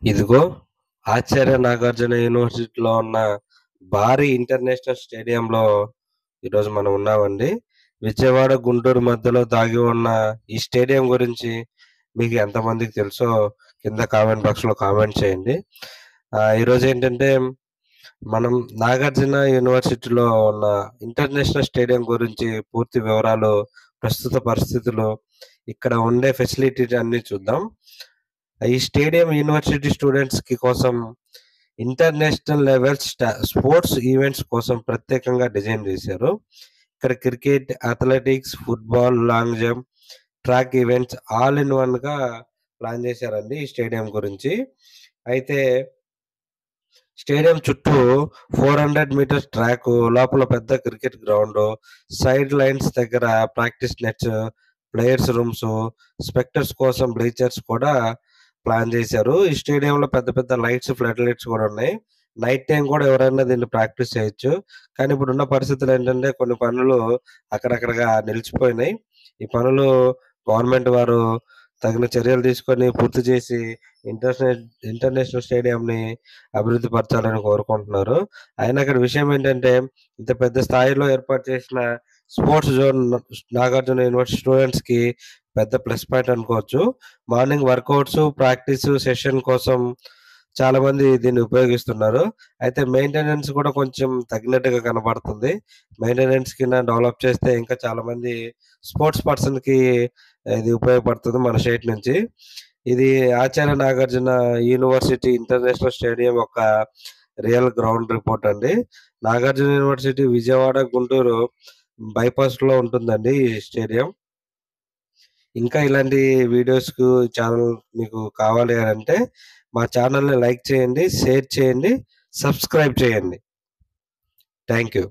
ఇదిగో ఆచార్య నాగార్జున యూనివర్సిటీలో ఉన్న భారీ ఇంటర్నేషనల్ స్టేడియంలో ఈరోజు మనం ఉన్నామండి. విజయవాడ, గుంటూరు మధ్యలో దాగి ఉన్న ఈ స్టేడియం గురించి మీకు ఎంతమందికి తెలుసో కింద కామెంట్ బాక్స్‌లో కామెంట్ చేయండి. ఈరోజు ఏంటంటే మనం నాగార్జున యూనివర్సిటీలో ఉన్న ఇంటర్నేషనల్ స్టేడియం గురించి పూర్తి వివరాలు, ప్రస్తుత పరిస్థితులు, ఇక్కడ ఉండే ఫెసిలిటీ అన్నీ చూద్దాం. ఈ స్టేడియం యూనివర్సిటీ స్టూడెంట్స్‌కి కోసం ఇంటర్నేషనల్ లెవెల్ స్పోర్ట్స్ ఈవెంట్స్ కోసం ప్రత్యేకంగా డిజైన్ చేశారు. ఇక్కడ cricket, athletics, football, long jump, track events all in వన్‌గా ప్లాన్ చేశారండి ఈ స్టేడియం గురించి. అయితే స్టేడియం చుట్టూ 400 మీటర్స్ ట్రాకు, లోపల పెద్ద క్రికెట్ గ్రౌండు, సైడ్ లైన్స్ దగ్గర ప్రాక్టీస్ నెట్స్, ప్లేయర్స్ రూమ్సు, స్పెక్టర్స్ కోసం బ్లీచర్స్ కూడా ప్లాన్ చేశారు. ఈ స్టేడియంలో పెద్ద పెద్ద లైట్స్, ఫ్లడ్ లైట్స్ కూడా ఉన్నాయి. నైట్ టైమ్ కూడా ఎవరైనా దీన్ని ప్రాక్టీస్ చేయొచ్చు. కానీ ఇప్పుడున్న పరిస్థితులు ఏంటంటే కొన్ని పనులు అక్కడక్కడగా నిలిచిపోయినాయి. ఈ పనులు గవర్నమెంట్ వారు తగిన చర్యలు తీసుకొని పూర్తి చేసి ఇంటర్నేషనల్ ఇంటర్నేషనల్ స్టేడియంని అభివృద్ధి పరచాలని కోరుకుంటున్నారు. అయినా ఇక్కడ విషయం ఏంటంటే ఇంత పెద్ద స్థాయిలో ఏర్పాటు చేసిన స్పోర్ట్స్ జోన్ నాగార్జున యూనివర్సిటీ స్టూడెంట్స్‌కి పెద్ద ప్లస్ పాయింట్ అనుకోవచ్చు. మార్నింగ్ వర్కౌట్స్, ప్రాక్టీస్ సెషన్ కోసం చాలామంది దీన్ని ఉపయోగిస్తున్నారు. అయితే మెయింటెనెన్స్ కూడా కొంచెం తగ్గినట్టుగా కనబడుతుంది. మెయింటెనెన్స్ కింద డెవలప్ చేస్తే ఇంకా చాలామంది స్పోర్ట్స్ పర్సన్‌కి ఇది ఉపయోగపడుతుంది మన స్టేట్ నుంచి. ఇది Acharya Nagarjuna university international stadium యొక్క రియల్ గ్రౌండ్ రిపోర్ట్ అండి. నాగార్జున యూనివర్సిటీ విజయవాడ, గుంటూరు బైపాస్‌లో ఉంటుందండి ఈ స్టేడియం. ఇంకా ఇలాంటి వీడియోస్‌కు ఛానల్ మీకు కావాలి అనంటే మా ఛానల్‌ని లైక్ చేయండి, షేర్ చేయండి, సబ్స్క్రైబ్ చేయండి. Thank you.